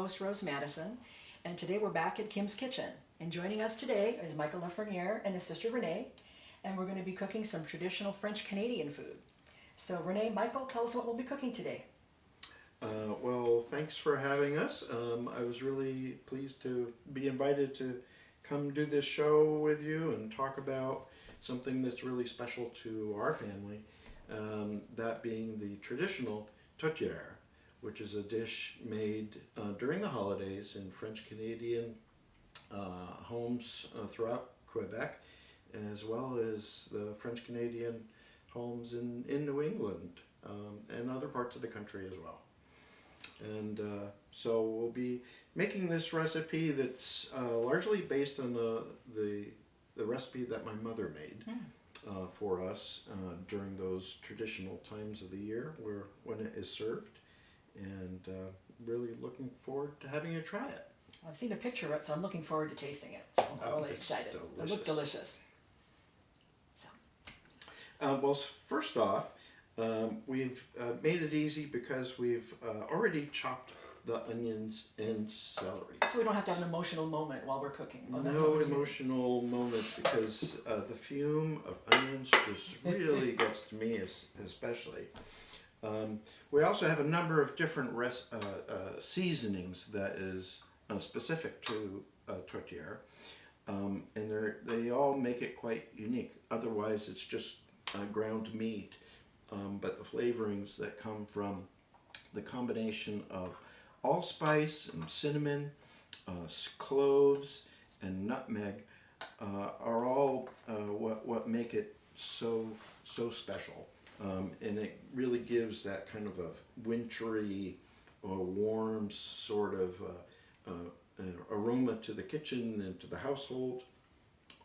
host, Rose Mattison, and today we're back at Kim's Kitchen. And joining us today is Michael Lafreniere and his sister Renee, and we're going to be cooking some traditional French-Canadian food. So Renee, Michael, tell us what we'll be cooking today. Well, thanks for having us. I was really pleased to be invited to come do this show with you and talk about something that's really special to our family, that being the traditional Tourtière, which is a dish made during the holidays in French-Canadian homes throughout Quebec, as well as the French-Canadian homes in New England and other parts of the country as well. And so we'll be making this recipe that's largely based on the recipe that my mother made for us during those traditional times of the year when it is served, and really looking forward to having you try it. I've seen a picture of it, so I'm looking forward to tasting it. So I'm really excited. Delicious. It looked delicious. So. Well, first off, we've made it easy because we've already chopped the onions and celery. So we don't have to have an emotional moment while we're cooking. Oh, No emotional moment, because the fume of onions just really gets to me especially. We also have a number of different seasonings that is specific to Tourtière, and they all make it quite unique. Otherwise it's just ground meat, but the flavorings that come from the combination of allspice and cinnamon, cloves and nutmeg are all what make it so special, and it really gives that kind of a wintry or warm sort of aroma to the kitchen and to the household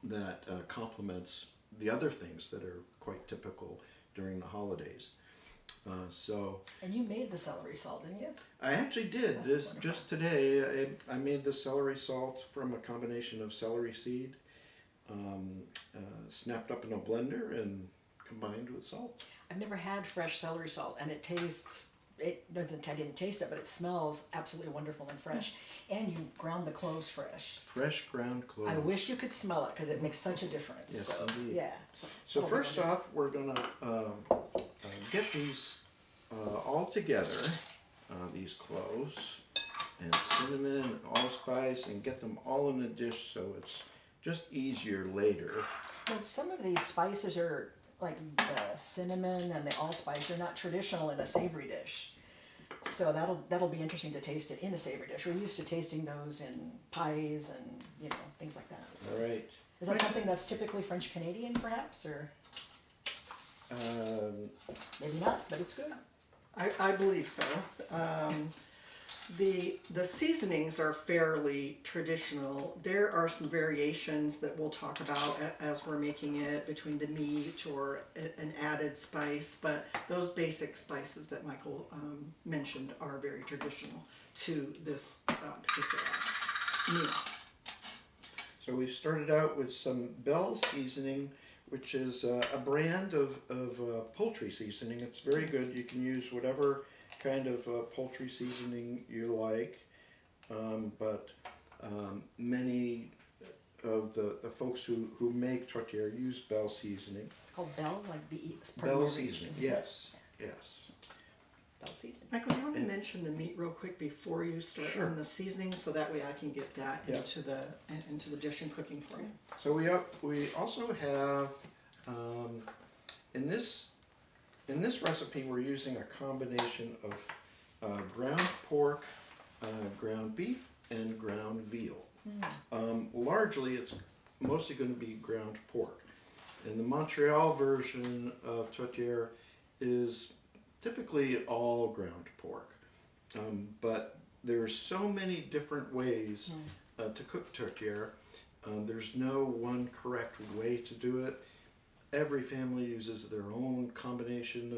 that complements the other things that are quite typical during the holidays. And you made the celery salt, didn't you? I actually did. Just today. I made the celery salt from a combination of celery seed, snapped up in a blender and combined with salt. I've never had fresh celery salt, and it tastes, I didn't taste it, but it smells absolutely wonderful and fresh. And you ground the cloves fresh. Fresh ground cloves. I wish you could smell it because it makes such a difference. Yes, so, indeed. Yeah. So first off, we're going to get these all together, these cloves and cinnamon and allspice, and get them all in a dish so it's just easier later. Well, some of these spices are like the cinnamon and the allspice. They're not traditional in a savory dish. So that'll be interesting to taste it in a savory dish. We're used to tasting those in pies and things like that. So. All right. Is that something that's typically French Canadian, perhaps, or maybe not? But it's good. I believe so. The seasonings are fairly traditional. There are some variations that we'll talk about as we're making it between the meat or an added spice, but those basic spices that Michael mentioned are very traditional to this particular meal. So we started out with some Bell seasoning, which is a brand of poultry seasoning. It's very good. You can use whatever kind of poultry seasoning you like, but many of the folks who make Tourtière use Bell seasoning. It's called Bell, like Bell seasoning. Yes. Bell seasoning. Michael, do you want to mention the meat real quick before you start on the seasoning, so that way I can get that into the dish and cooking for you? So we also have in this recipe we're using a combination of ground pork, ground beef, and ground veal. Largely, it's mostly going to be ground pork. And the Montreal version of Tourtière is typically all ground pork, but there are so many different ways to cook Tourtière. There's no one correct way to do it. Every family uses their own combination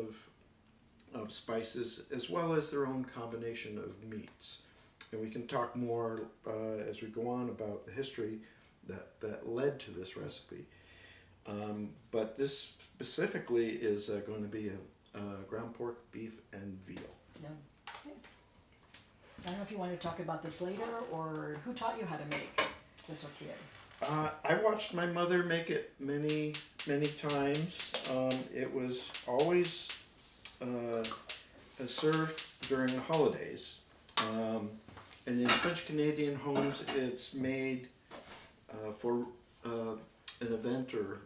of spices as well as their own combination of meats. And we can talk more as we go on about the history that led to this recipe. But this specifically is going to be a ground pork, beef, and veal. Yeah. I don't know if you want to talk about this later, or who taught you how to make the tortilla? I watched my mother make it many times. It was always served during the holidays. And in French Canadian homes, it's made for an event or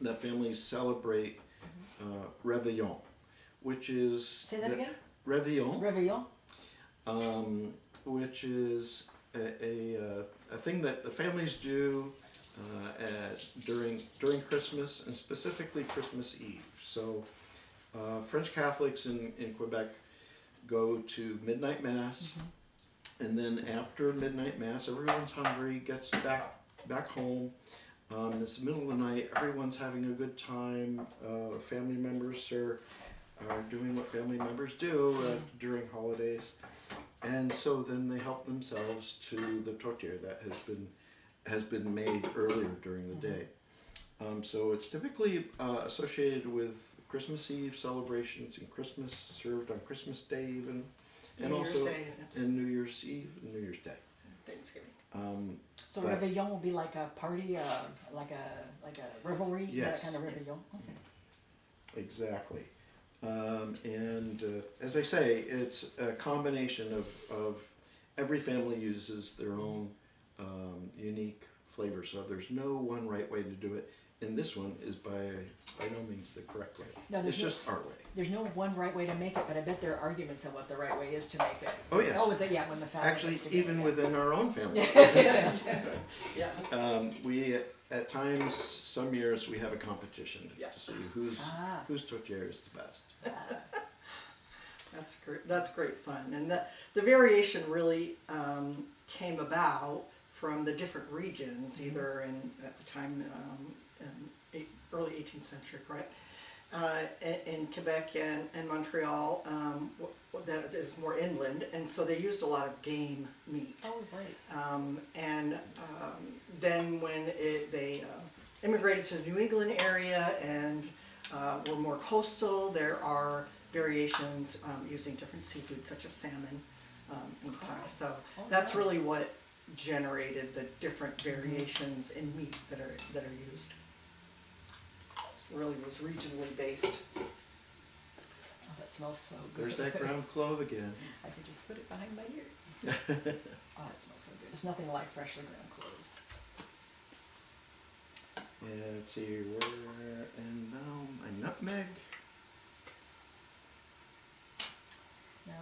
that families celebrate Réveillon, which is... Say that again? Réveillon. Réveillon? Which is a thing that the families do during Christmas, and specifically Christmas Eve. So French Catholics in Quebec go to midnight mass, and then after midnight mass, everyone's hungry, gets back home. It's the middle of the night, everyone's having a good time. Family members are doing what family members do during holidays. And so then they help themselves to the tourtière that has been made earlier during the day. So it's typically associated with Christmas Eve celebrations and Christmas, served on Christmas Day even, and New Year's also Day. and New Year's Eve and New Year's Day. Thanksgiving. So But- Réveillon will be like a party, like a revelry, Yes. that kind of Réveillon. Okay. Exactly. As I say, it's a combination of every family uses their own unique flavor, so there's no one right way to do it. And this one is by no means the correct way. No, It's there's just our way. There's no one right way to make it, but I bet there are arguments on what the right way is to make it. Oh, yes. Oh, when the family Actually, gets together, even yeah. within our own family. Yeah. We at times, some years, we have a competition Yeah. to see whose tourtière is the best. That's great. That's great fun, and the variation really came about from the different regions, either at the time in early 18th century, right? In Quebec and Montreal, that is more inland, and so they used a lot of game meat. Oh, great. Then when they immigrated to the New England area and were more coastal, there are variations using different seafood such as salmon and pie. So that's really what generated the different variations in meat that are used. It really was regionally based. Oh, that smells so good. There's that ground clove again. I could just put it behind my ears. Oh, it smells so good. There's nothing like freshly ground cloves. And let's see, and now my nutmeg. Now,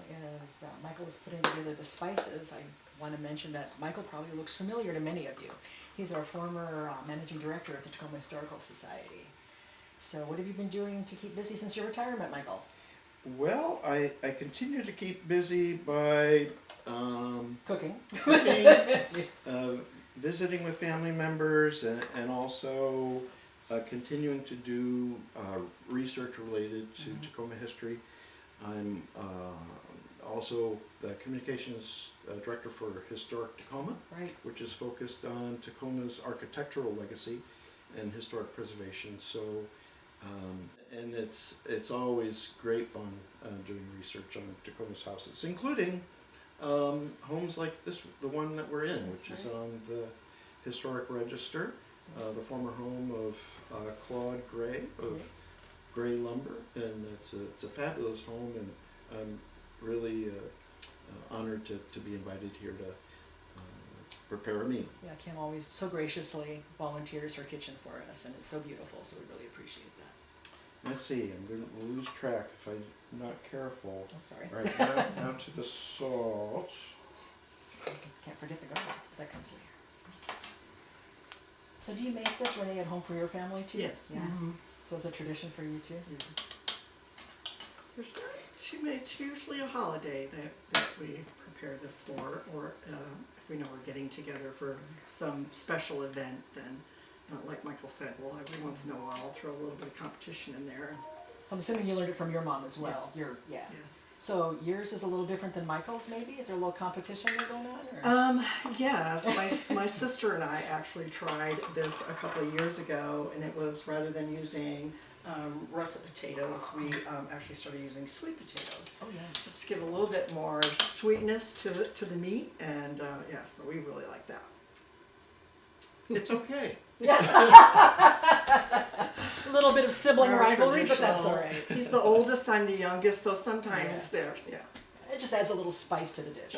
as Michael is putting together the spices, I want to mention that Michael probably looks familiar to many of you. He's our former managing director at the Tacoma Historical Society. So what have you been doing to keep busy since your retirement, Michael? Well, I continue to keep busy by Cooking. visiting with family members, and also continuing to do research related to Tacoma history. I'm also the communications director for Historic Tacoma, Right. which is focused on Tacoma's architectural legacy and historic preservation. So, and it's always great fun doing research on Tacoma's houses, including homes like this, the one that we're in, which is on the historic register, the former home of Claude Gray of Gray Lumber, and it's a fabulous home, and I'm really honored to be invited here to prepare a meal. Yeah, Kim always so graciously volunteers her kitchen for us, and it's so beautiful, so we really appreciate that. Let's see, I'm going to lose track if I'm not careful. Oh, sorry. All right, now to the salt. Can't forget the garlic, that comes later. So do you make this, Renee, at home for your family too? Yes. Yeah. So it's a tradition for you too? There's not too many. It's usually a holiday that we prepare this for, or if we know we're getting together for some special event, then like Michael said, well, every once in a while I'll throw a little bit of competition in there. So I'm assuming you learned it from your mom as well. Yes. Yeah. Yes. So yours is a little different than Michael's, maybe? Is there a little competition there going on? Or? Yes, my sister and I actually tried this a couple of years ago, and it was rather than using russet potatoes, we actually started using sweet potatoes. Oh, yeah. Just to give a little bit more sweetness to the meat, and yeah, so we really like that. It's okay. A little bit of sibling Our rivalry, but that's all traditional- right. He's the oldest, I'm the youngest, so sometimes Yeah. there's, yeah. It just adds a little spice to the dish.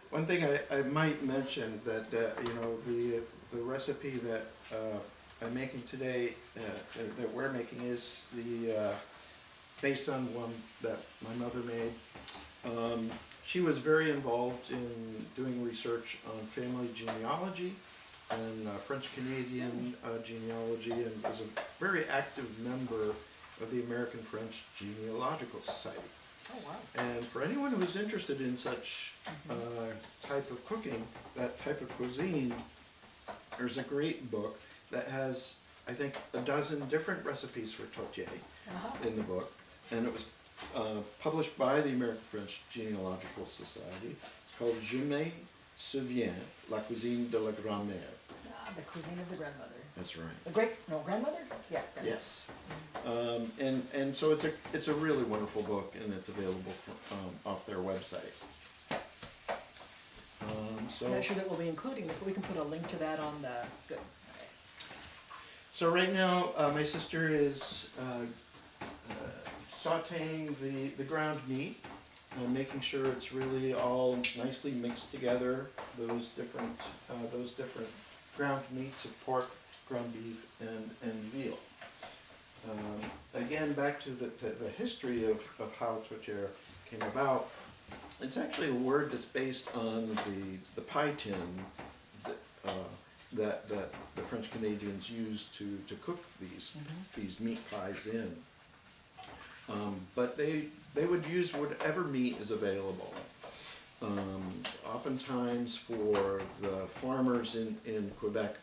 One thing I might mention that you know, the recipe that I'm making today, that we're making, is based on one that my mother made. She was very involved in doing research on family genealogy and French Canadian genealogy, and was a very active member of the American French Genealogical Society. Oh, wow. And for anyone who's interested in such type of cooking, that type of cuisine, there's a great book that has, I think, a dozen different recipes for tourtière in the book. And it was published by the American French Genealogical Society. It's called Je me souviens, la cuisine de la grand-mère. Ah, the cuisine of the grandmother. That's right. The grandmother? Yeah. Grandmother. Yes. And so it's a really wonderful book, and it's available off their website. I'm not sure that we'll be including this, but we can put a link to that on the, good. So right now, my sister is sauteing the ground meat, making sure it's really all nicely mixed together. Those different ground meats of pork, ground beef, and veal. Again, back to the history of how tourtière came about. It's actually a word that's based on the pie tin that the French Canadians used to cook these meat pies in. But they would use whatever meat is available. Oftentimes for the farmers in Quebec,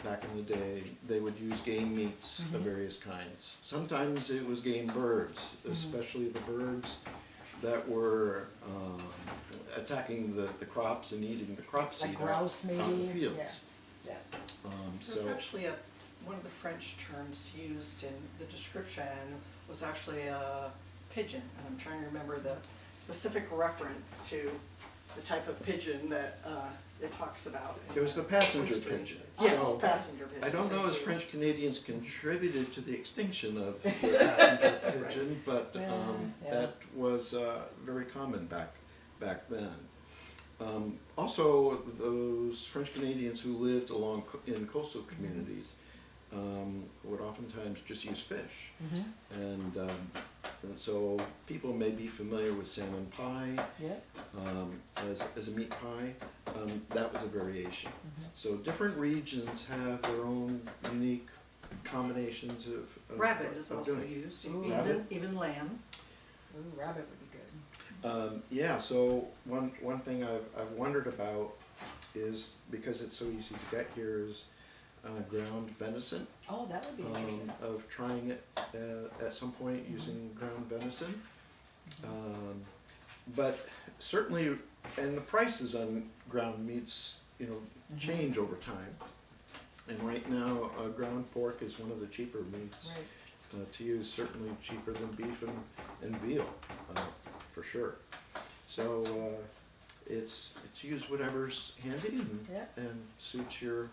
back in the day, they would use game meats of various kinds. Sometimes it was game birds, especially the birds that were attacking the crops and eating the crop seed Like grouse, maybe? on the fields. Yeah. There's actually one of the French terms used in the description was actually a pigeon, and I'm trying to remember the specific reference to the type of pigeon that it talks about. It was the passenger History. pigeon. Yes, So, passenger pigeon. I don't know thank if you. French Canadians contributed to the extinction of the passenger pigeon, but Yeah. that was very common back then. Also, those French Canadians who lived in coastal communities would oftentimes just use fish. And so people may be familiar with salmon pie Yeah. as a meat pie. That was a variation. So different regions have their own unique combinations of Rabbit is of also doing it. used, Ooh. even lamb. Ooh, rabbit would be good. Yeah, so one thing I've wondered about is, because it's so easy to get here, is ground venison. Oh, that would be interesting. Of trying it at some point using ground venison. But certainly, and the prices on ground meats, change over time. And right now, ground pork is one of the cheaper meats Right. to use, certainly cheaper than beef and veal, for sure. So it's use whatever's handy Yeah. and suits your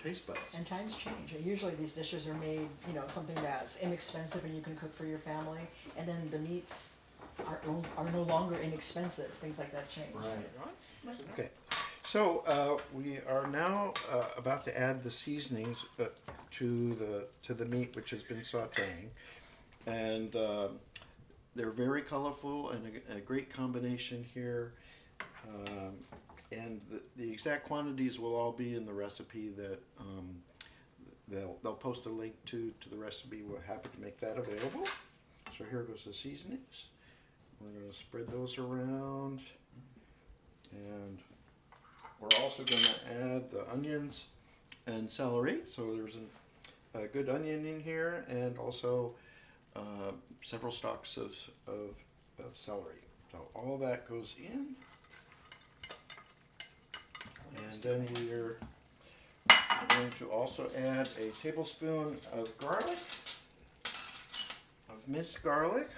taste buds. And times change. Usually these dishes are made, something that's inexpensive and you can cook for your family, and then the meats are no longer inexpensive. Things like that change. Right. Okay. So we are now about to add the seasonings to the meat, which has been sautéing, and they're very colorful and a great combination here. And the exact quantities will all be in the recipe that they'll post a link to the recipe. We're happy to make that available. So here goes the seasonings. We're going to spread those around, and we're also going to add the onions and celery. So there's a good onion in here, and also several stalks of of celery. So all that goes in. And then we're going to also add a tablespoon of garlic, of minced garlic.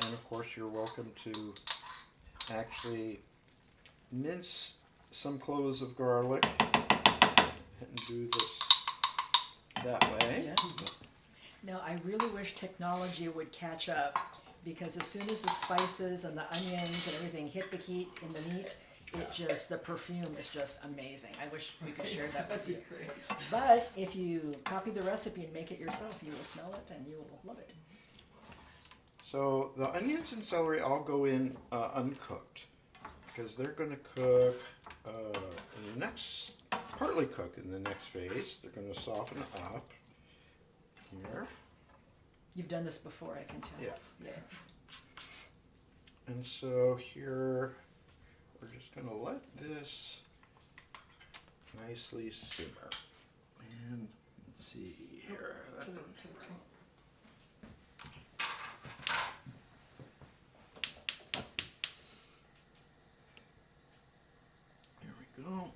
And of course you're welcome to actually mince some cloves of garlic and do this that way. Yeah. Now, I really wish technology would catch up, because as soon as the spices and the onions and everything hit the heat in the meat, the perfume is just amazing. I wish we could share that with you. But if you copy the recipe and make it yourself, you will smell it and you will love it. So the onions and celery all go in uncooked, because they're going to cook in the next, partly cook in the next phase. They're going to soften up here. You've done this before, I can tell. Yeah. Yeah. And so here we're just going to let this nicely simmer. And let's see here. There we go.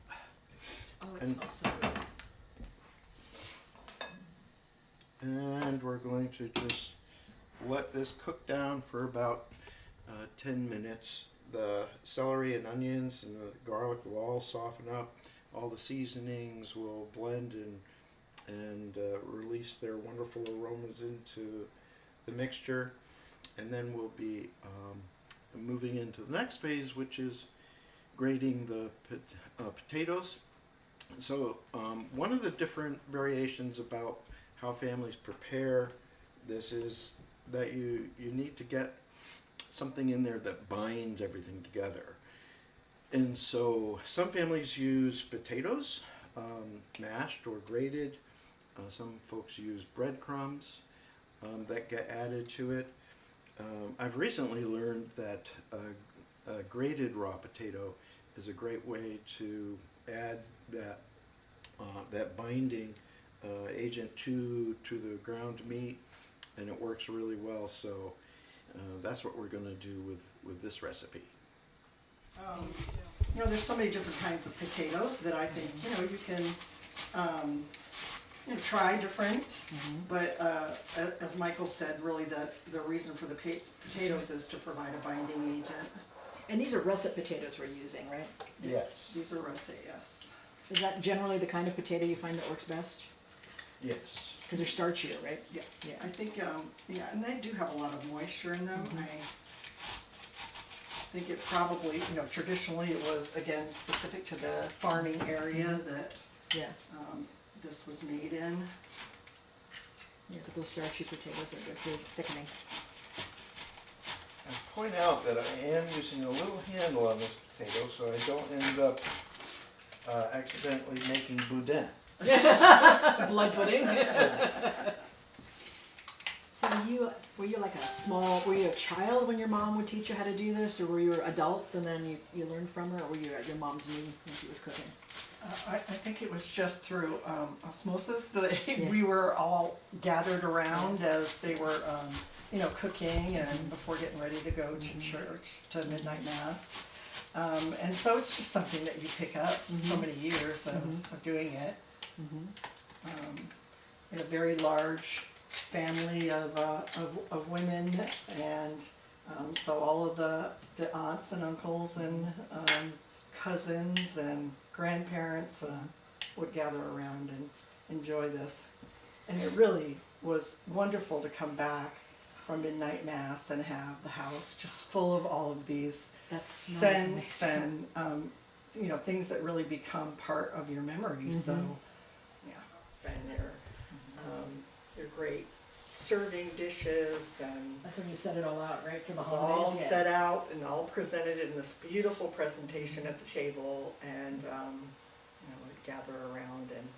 Oh, it And- smells so good. And we're going to just let this cook down for about 10 minutes. The celery and onions and the garlic will all soften up. All the seasonings will blend and release their wonderful aromas into the mixture. And then we'll be moving into the next phase, which is grating the potatoes. So one of the different variations about how families prepare this is that you need to get something in there that binds everything together. And so some families use potatoes, mashed or grated. Some folks use breadcrumbs that get added to it. I've recently learned that a grated raw potato is a great way to add that binding agent to the ground meat, and it works really well. So that's what we're going to do with this recipe. There's so many different kinds of potatoes that I think you can try different. But as Michael said, really the reason for the potatoes is to provide a binding agent. And these are russet potatoes we're using, right? Yes. These are russet, yes. Is that generally the kind of potato you find that works best? Yes. Because they're starchier, right? Yes. Yeah. I think, and they do have a lot of moisture in them. I think it probably, traditionally it was, again, specific to the farming area that Yeah. this was made in. Yeah, but those starchy potatoes are good for thickening. And point out that I am using a little handle on this potato so I don't end up accidentally making boudin. Blood pudding. So were you like were you a child when your mom would teach you how to do this, or were you adults and then you learned from her, or were you at your mom's knee when she was cooking? I think it was just through osmosis that Yeah. we were all gathered around as they were, cooking and before getting ready to go to church, to midnight mass. And so it's just something that you pick up so many years of doing it. In a very large family of women, and so all of the aunts and uncles and cousins and grandparents would gather around and enjoy this. And it really was wonderful to come back from midnight mass and have the house just full of all of these scents and things that really become part of your memory. So and your great serving dishes, and That's when you set it all out, right, for the it's all holidays. set out and all presented in this beautiful presentation at the table, and we'd gather around. And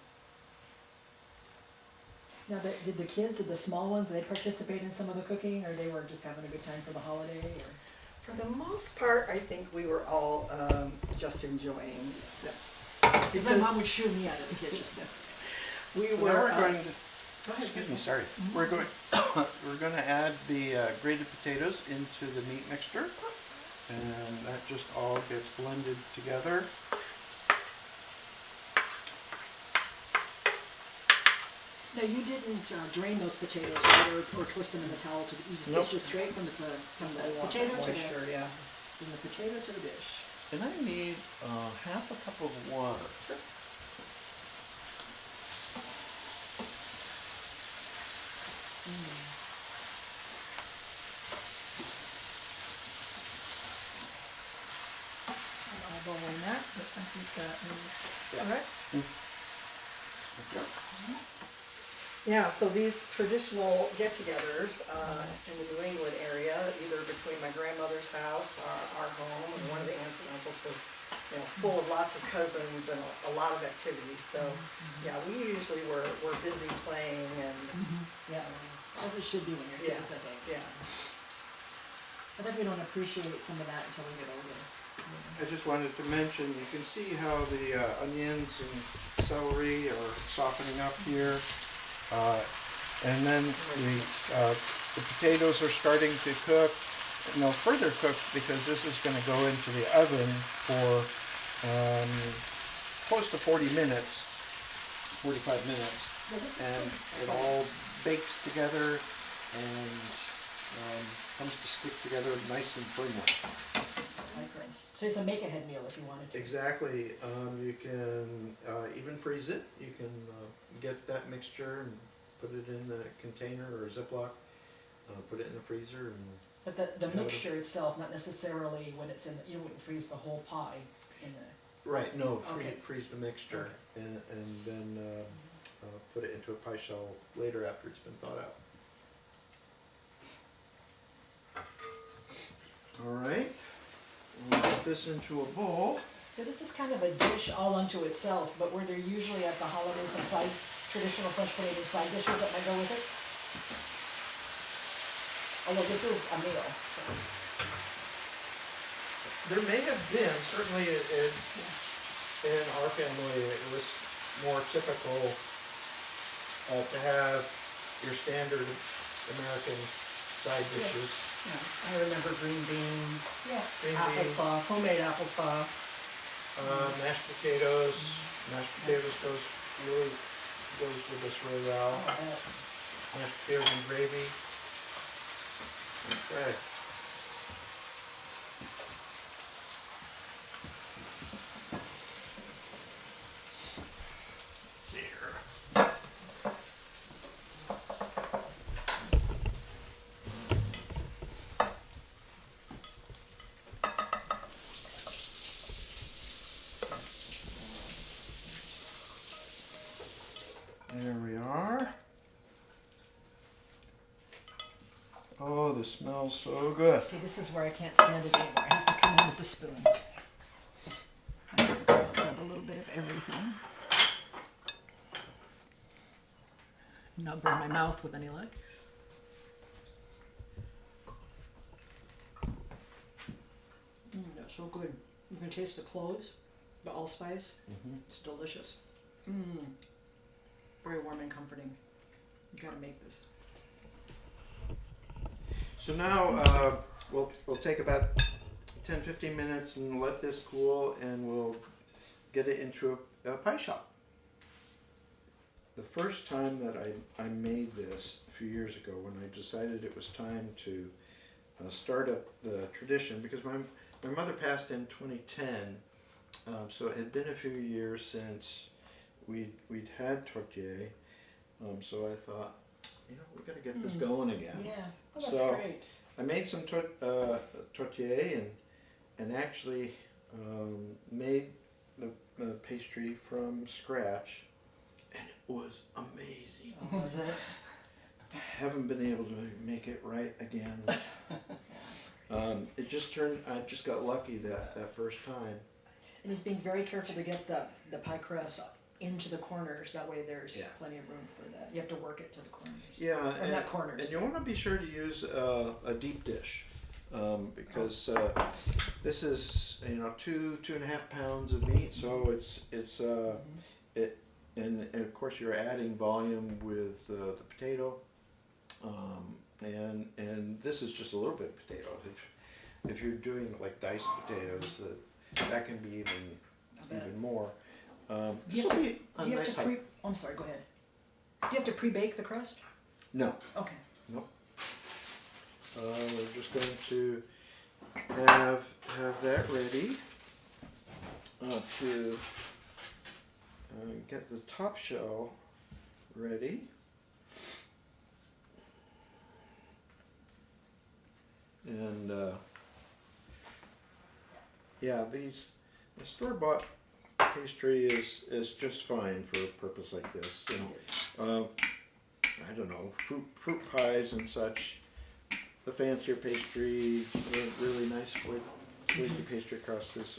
Now, did the small ones, did they participate in some of the cooking, or they were just having a good time for the holiday? Or? for the most part, I think we were all just enjoying it. Because my mom would shoo me out of the kitchen. We Now were we're going to Go ahead. Excuse me, sorry. We're going to add the grated potatoes into the meat mixture, and that just all gets blended together. Now, you didn't drain those potatoes, right, or twist them in the towel to use Nope. it's just straight from the potato to the from the potato to the dish. And I need half a cup of water. I'm eyeballing that, but I think that is correct. Yeah, so these traditional get-togethers in the New England area, either between my grandmother's house, our home, and one of the aunts and uncles was, full of lots of cousins and a lot of activities. So, yeah, we usually were busy playing and Yeah, as it should be when you're kids, I think. yeah. I think we don't appreciate some of that until we get older. I just wanted to mention, you can see how the onions and celery are softening up here. And then the potatoes are starting to cook, and they'll further cook because this is going to go into the oven for close to 40 minutes, 45 minutes, Yeah, this is and good. it all bakes together and comes to stick together nice and firmly. Like this. So it's a make-ahead meal if you wanted to. Exactly. You can even freeze it. You can get that mixture and put it in a container or a Ziploc, put it in the freezer. And But the Yeah, mixture itself, not necessarily when it's in, you wouldn't freeze the whole pie in the, right, no, Okay. freeze the mixture and then put it into a pie shell later after it's been thawed out. All right, we'll put this into a bowl. so this is kind of a dish all unto itself, but were there usually at the holidays some traditional French Canadian side dishes that might go with it? Although this is a meal. There may have been, certainly in our family, it was more typical to have your standard American side dishes. Yeah, I remember green beans, Yeah. Green beans, applesauce, homemade applesauce. mashed potatoes. Mashed potatoes goes with this really well. Mashed potatoes and gravy. Okay. See here. There we are. Oh, this smells so good. See, this is where I can't stand it anymore. I have to come in with the spoon. I grab a little bit of everything. Not burn my mouth with any luck. That's so good. You can taste the cloves, the allspice. It's delicious. Very warm and comforting. You gotta make this. So now we'll take about 10-15 minutes and let this cool, and we'll get it into a pie shop. The first time that I made this a few years ago, when I decided it was time to start up the tradition, because my mother passed in 2010, so it had been a few years since we'd had Tourtière, so I thought, we got to get this going again. Yeah, oh, that's So, great. I made some Tourtière and actually made the pastry from scratch, and it was amazing. Oh, was it? Haven't been able to make it right again. It just I just got lucky that first time. And he's being very careful to get the pie crust into the corners. That way there's plenty of room for that. You have to work it to the corners. Yeah, Or not corners. and you want to be sure to use a deep dish because this is 2.5 pounds of meat, so and of course you're adding volume with the potato, and this is just a little bit of potatoes. If you're doing like diced potatoes, that can be even more. This will be a nice height. I'm sorry, go ahead. Do you have to pre-bake the crust? No, Okay. nope. We're just going to have that ready to get the top shell ready. And yeah, the store-bought pastry is just fine for a purpose like this. And, I don't know, fruit pies and such. The fancier pastry, really nice flaky pastry crust is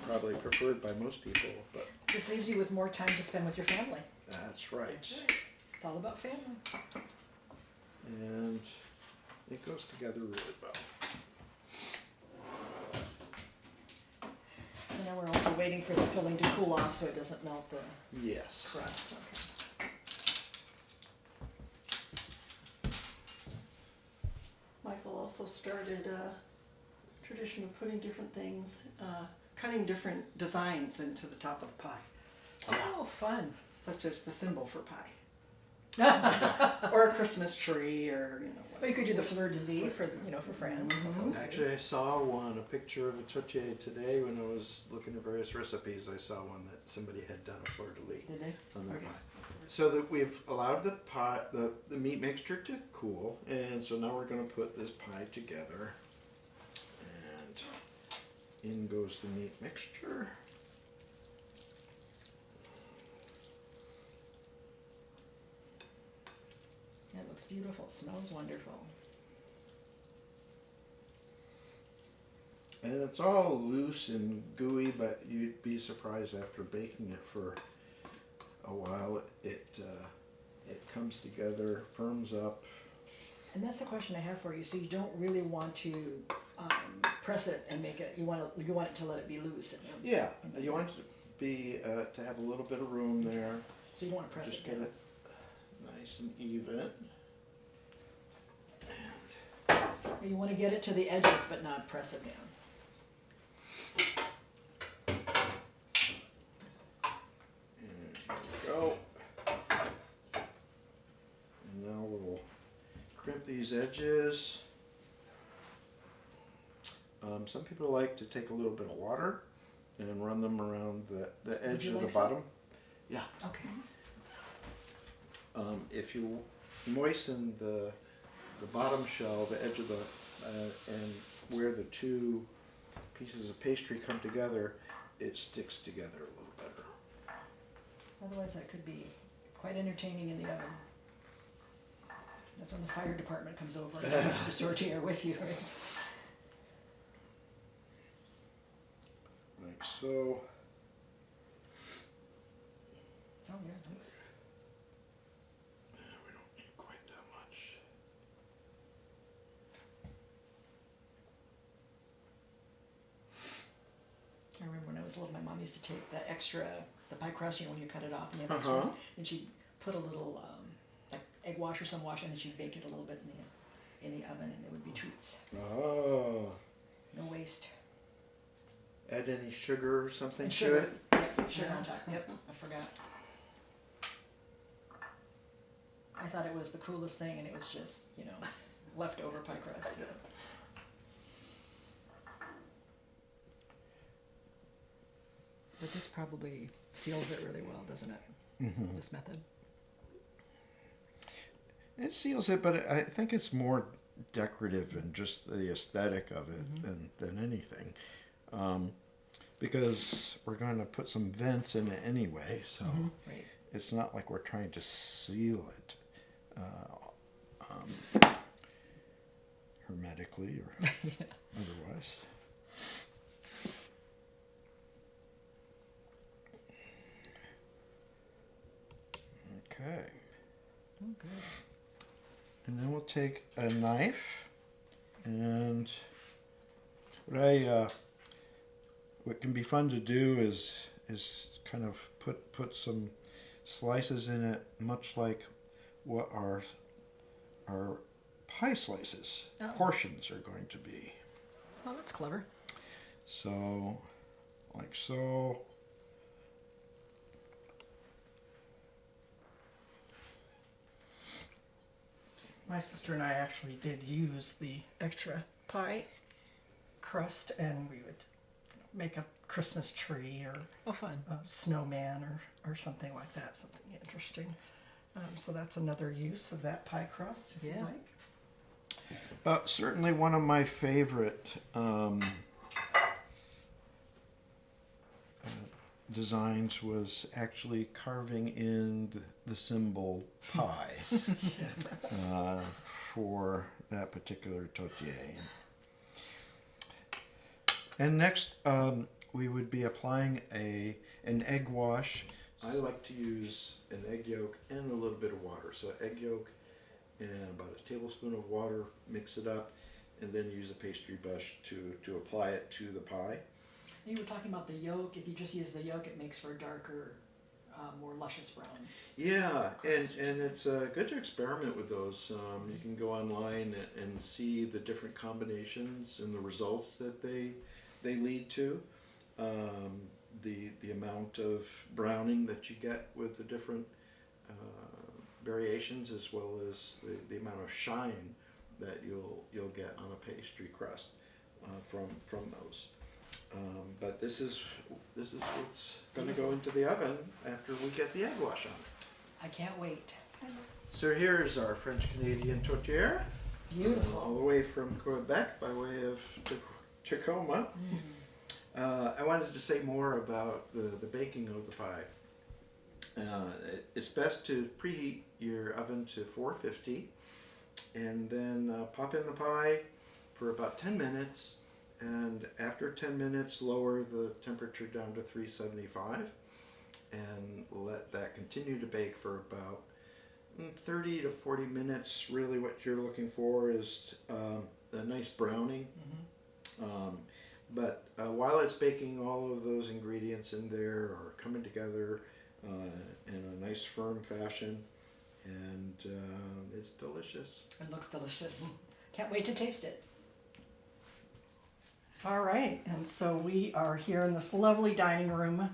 probably preferred by most people. But This leaves you with more time to spend with your family. that's right. That's right. It's all about family. And it goes together really well. So now we're also waiting for the filling to cool off so it doesn't melt the Yes. crust. Okay. Michael also started a tradition of putting different things, cutting different designs into the top of the pie, Oh, fun. such as the symbol for pie. Or a Christmas tree, or Well, you could do the fleur de lis for for friends. That's always good. Actually, I saw a picture of a tourtière today when I was looking at various recipes. I saw one that somebody had done a fleur de lis Did they? on their Okay. pie. So that we've allowed the pie, the meat mixture to cool, and so now we're going to put this pie together. And in goes the meat mixture. It looks beautiful. It smells wonderful. And it's all loose and gooey, but you'd be surprised after baking it for a while. It comes together, firms up. And that's the question I have for you. So you don't really want to press it and make it. You want it to let it be loose. Yeah, you want it to be to have a little bit of room there. So you don't want to press Just it get down. it nice and even. You want to get it to the edges, but not press it down. And here we go. And now we'll crimp these edges. Some people like to take a little bit of water and run them around the edge you of the like some? bottom. Yeah. Okay. If you moisten the bottom shell, the edge of the, and where the two pieces of pastry come together, it sticks together a little better. Otherwise, that could be quite entertaining in the oven. That's when the fire department comes over and takes the tourtière with you. Right? Like so. Oh yeah, that's. We don't need quite that much. I remember when I was little, my mom used to take the pie crust, when you cut it off, and the Uh-huh. extras, and she'd put a little like egg wash or some wash, and then she'd bake it a little bit in the oven, and it would be treats. Oh. No waste. Add any sugar or something And to sugar. it? Yep, sugar on top. Yep, I forgot. I thought it was the coolest thing, and it was just, leftover pie crust. But this probably seals it really well, doesn't it? Mm-hmm. This method. It seals it, but I think it's more decorative and just the aesthetic of it than anything. Because we're going to put some vents in it anyway, so Right. it's not like we're trying to seal it hermetically or otherwise. Okay. Oh, good. And then we'll take a knife and what can be fun to do is is kind of put some slices in it, much like what our pie slices portions are going to be. Oh, that's clever. So, like so. My sister and I actually did use the extra pie crust, and we would make a Christmas tree or Oh, fun. a snowman or something like that, something interesting. So that's another use of that pie crust, if you Yeah. like. Certainly one of my favorite designs was actually carving in the symbol pi for that particular tourtière. And next, we would be applying an egg wash. I like to use an egg yolk and a little bit of water. So egg yolk and about a tablespoon of water, mix it up, and then use a pastry brush to apply it to the pie. You were talking about the yolk. If you just use the yolk, it makes for a darker, more luscious brown. Yeah, and it's good to experiment with those. You can go online and see the different combinations and the results that they lead to. The amount of browning that you get with the different variations, as well as the amount of shine that you'll get on a pastry crust from those. But this is what's going to go into the oven after we get the egg wash on it. I can't wait. So here's our French Canadian tourtière, Beautiful. all the way from Quebec by way of Tacoma. I wanted to say more about the baking of the pie. It's best to preheat your oven to 450 and then pop in the pie for about 10 minutes, and after 10 minutes lower the temperature down to 375 and let that continue to bake for about 30 to 40 minutes. Really what you're looking for is a nice browning. But while it's baking, all of those ingredients in there are coming together in a nice firm fashion, and it's delicious. It looks delicious. Can't wait to taste it. All right, and so we are here in this lovely dining room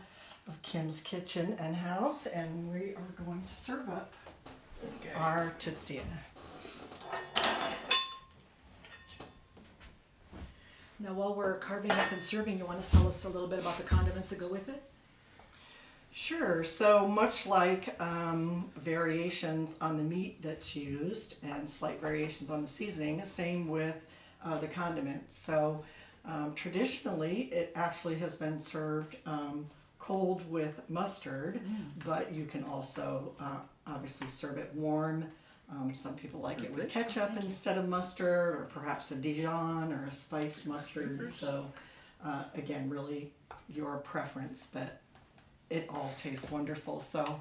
of Kim's Kitchen and House, and we are going to serve up our tourtière. Now, while we're carving up and serving, you want to tell us a little bit about the condiments that go with it? Sure. So much like variations on the meat that's used and slight variations on the seasoning, same with the condiments. So traditionally, it actually has been served cold with mustard, but you can also obviously serve it warm. Some people like it with ketchup instead of mustard, or perhaps a Dijon or a spiced mustard. So again, really your preference, but it all tastes wonderful. So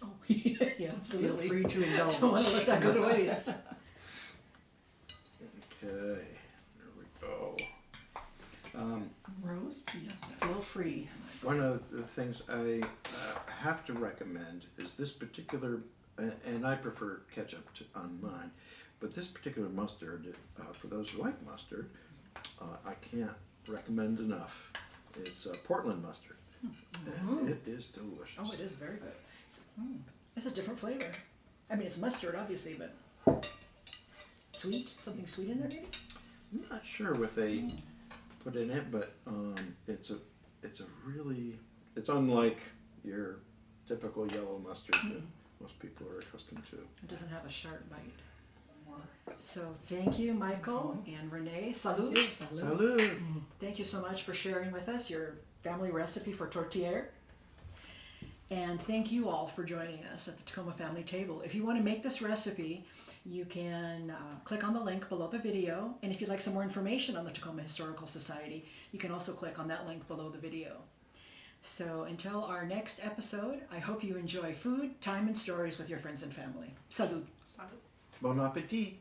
Oh, yeah, absolutely. feel free to indulge. Don't want to let that go to waste. Okay, there we go. Rose, feel free. One of the things I have to recommend is this particular, and I prefer ketchup on mine, but this particular mustard, for those who like mustard, I can't recommend enough. It's Portland mustard, and it is delicious. Oh, it is very good. It's a different flavor. I mean, it's mustard, obviously, but sweet? Something sweet in there, maybe? I'm not sure what they put in it, but it's a really, it's unlike your typical yellow mustard that most people are accustomed to. It doesn't have a sharp bite. So thank you, Michael and Renee. Salud. Salud! Thank you so much for sharing with us your family recipe for tourtière. And thank you all for joining us at the Tacoma Family Table. If you want to make this recipe, you can click on the link below the video. And if you'd like some more information on the Tacoma Historical Society, you can also click on that link below the video. So until our next episode, I hope you enjoy food, time, and stories with your friends and family. Salud. Salud. Bon appetit!